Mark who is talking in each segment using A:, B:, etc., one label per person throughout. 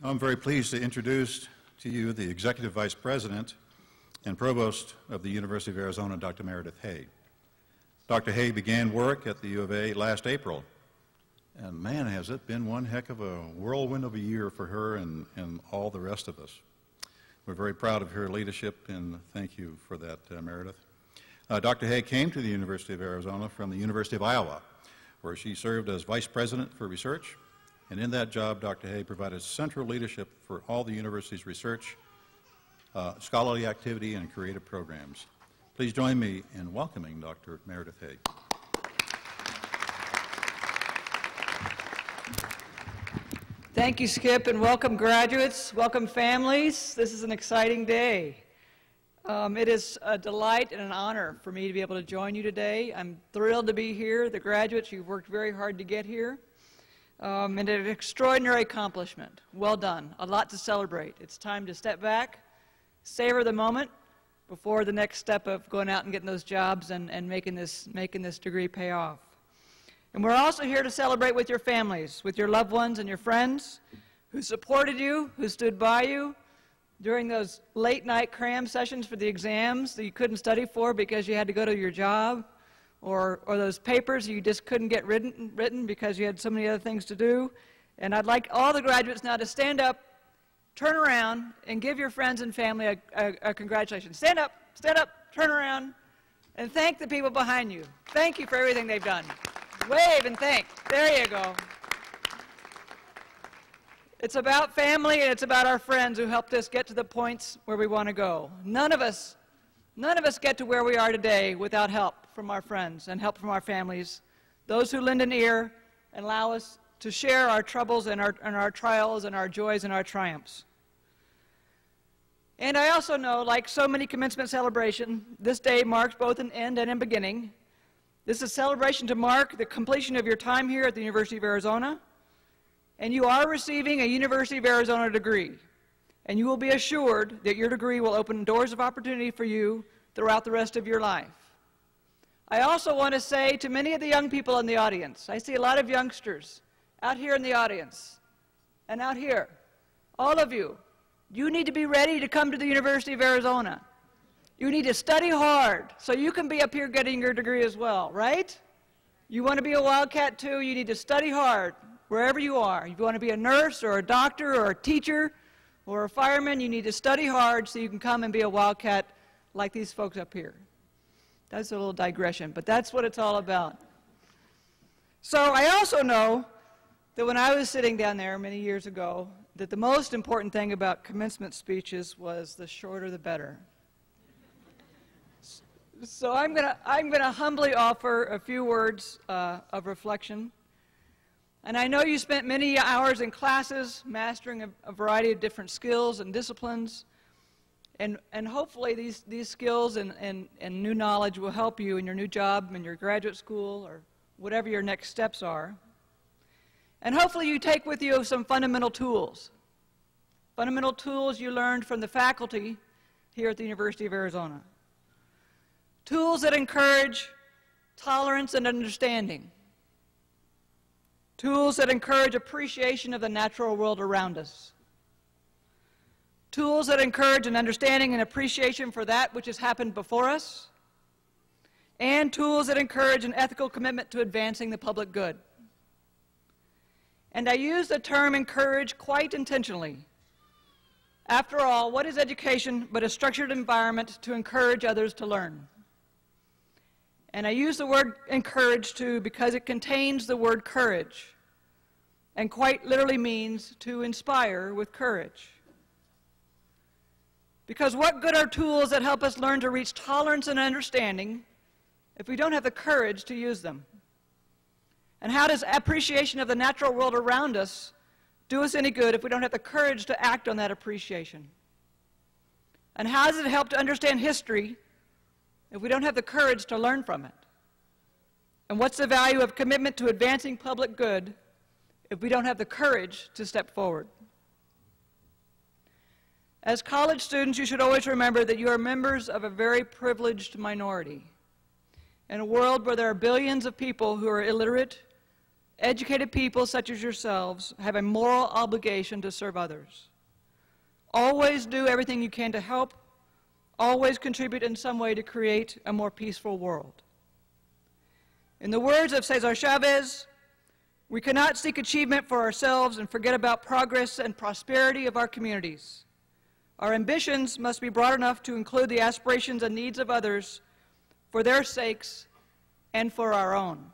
A: I'm very pleased to introduce to you the Executive Vice President and Provost of the University of Arizona, Dr. Meredith Hay. Dr. Hay began work at the U of A last April, and man, has it been one heck of a whirlwind of a year for her and all the rest of us. We're very proud of her leadership, and thank you for that, Meredith. Dr. Hay came to the University of Arizona from the University of Iowa, where she served as Vice President for Research. And in that job, Dr. Hay provided central leadership for all the university's research, scholarly activity, and creative programs. Please join me in welcoming Dr. Meredith Hay.
B: Thank you, Skip, and welcome graduates, welcome families. This is an exciting day. It is a delight and an honor for me to be able to join you today. I'm thrilled to be here. The graduates, you've worked very hard to get here. And an extraordinary accomplishment. Well done. A lot to celebrate. It's time to step back, savor the moment before the next step of going out and getting those jobs and making this degree pay off. And we're also here to celebrate with your families, with your loved ones and your friends who supported you, who stood by you during those late night cram sessions for the exams that you couldn't study for because you had to go to your job. Or those papers you just couldn't get written because you had so many other things to do. And I'd like all the graduates now to stand up, turn around, and give your friends and family a congratulations. Stand up, turn around, and thank the people behind you. Thank you for everything they've done. Wave and thank. There you go. It's about family, and it's about our friends who helped us get to the points where we want to go. None of us get to where we are today without help from our friends and help from our families, those who lend an ear and allow us to share our troubles and our trials and our joys and our triumphs. And I also know, like so many commencement celebration, this day marks both an end and a beginning. This is a celebration to mark the completion of your time here at the University of Arizona, and you are receiving a University of Arizona degree. And you will be assured that your degree will open doors of opportunity for you throughout the rest of your life. I also want to say to many of the young people in the audience, I see a lot of youngsters out here in the audience and out here, all of you, you need to be ready to come to the University of Arizona. You need to study hard so you can be up here getting your degree as well, right? You want to be a Wildcat too, you need to study hard wherever you are. If you want to be a nurse or a doctor or a teacher, or a fireman, you need to study hard so you can come and be a Wildcat like these folks up here. That's a little digression, but that's what it's all about. So I also know that when I was sitting down there many years ago, that the most important thing about commencement speeches was the shorter the better. So I'm gonna humbly offer a few words of reflection. And I know you spent many hours in classes mastering a variety of different skills and disciplines, and hopefully these skills and new knowledge will help you in your new job, in your graduate school, or whatever your next steps are. And hopefully you take with you some fundamental tools you learned from the faculty here at the University of Arizona. Tools that encourage tolerance and understanding. Tools that encourage appreciation of the natural world around us. Tools that encourage an understanding and appreciation for that which has happened before us. And tools that encourage an ethical commitment to advancing the public good. And I use the term encourage quite intentionally. After all, what is education but a structured environment to encourage others to learn? And I use the word encourage too because it contains the word courage, and quite literally means to inspire with courage. Because what good are tools that help us learn to reach tolerance and understanding if we don't have the courage to use them? And how does appreciation of the natural world around us do us any good if we don't have the courage to act on that appreciation? And how does it help to understand history if we don't have the courage to learn from it? And what's the value of commitment to advancing public good if we don't have the courage to step forward? As college students, you should always remember that you are members of a very privileged minority in a world where there are billions of people who are illiterate educated people such as yourselves have a moral obligation to serve others. Always do everything you can to help. Always contribute in some way to create a more peaceful world. In the words of Cesar Chavez, we cannot seek achievement for ourselves and forget about progress and prosperity of our communities. Our ambitions must be broad enough to include the aspirations and needs of others for their sakes and for our own.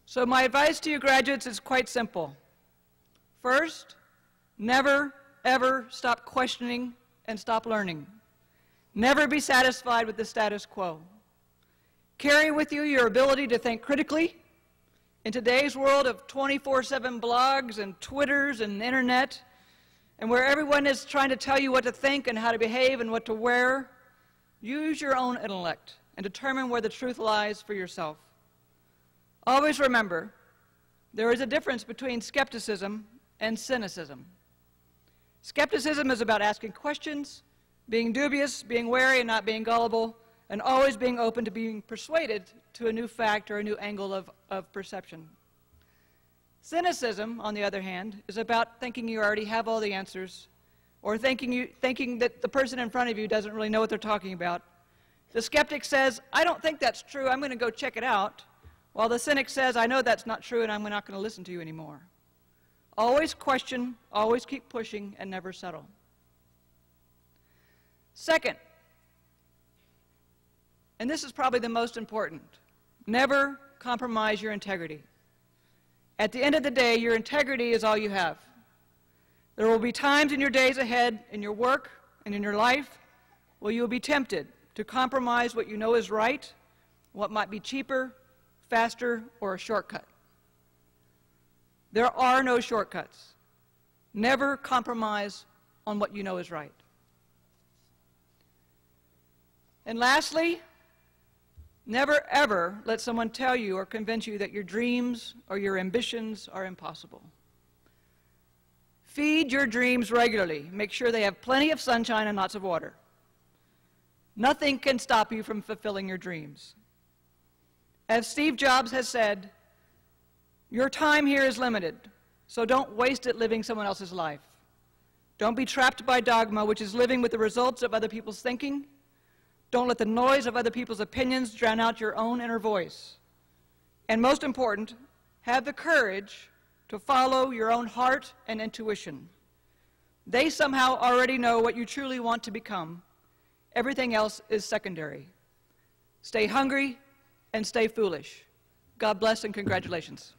B: So my advice to you graduates is quite simple. First, never, ever stop questioning and stop learning. Never be satisfied with the status quo. Carry with you your ability to think critically. In today's world of 24/7 blogs and Twitters and internet, and where everyone is trying to tell you what to think and how to behave and what to wear, use your own intellect and determine where the truth lies for yourself. Always remember, there is a difference between skepticism and cynicism. Skepticism is about asking questions, being dubious, being wary and not being gullible, and always being open to being persuaded to a new fact or a new angle of perception. Cynicism, on the other hand, is about thinking you already have all the answers, or thinking that the person in front of you doesn't really know what they're talking about. The skeptic says, I don't think that's true, I'm going to go check it out, while the cynic says, I know that's not true and I'm not going to listen to you anymore. Always question, always keep pushing, and never settle. Second, and this is probably the most important, never compromise your integrity. At the end of the day, your integrity is all you have. There will be times in your days ahead, in your work and in your life, where you will be tempted to compromise what you know is right, what might be cheaper, faster, or a shortcut. There are no shortcuts. Never compromise on what you know is right. And lastly, never ever let someone tell you or convince you that your dreams or your ambitions are impossible. Feed your dreams regularly. Make sure they have plenty of sunshine and lots of water. Nothing can stop you from fulfilling your dreams. As Steve Jobs has said, your time here is limited, so don't waste it living someone else's life. Don't be trapped by dogma, which is living with the results of other people's thinking. Don't let the noise of other people's opinions drown out your own inner voice. And most important, have the courage to follow your own heart and intuition. They somehow already know what you truly want to become. Everything else is secondary. Stay hungry and stay foolish. God bless and congratulations.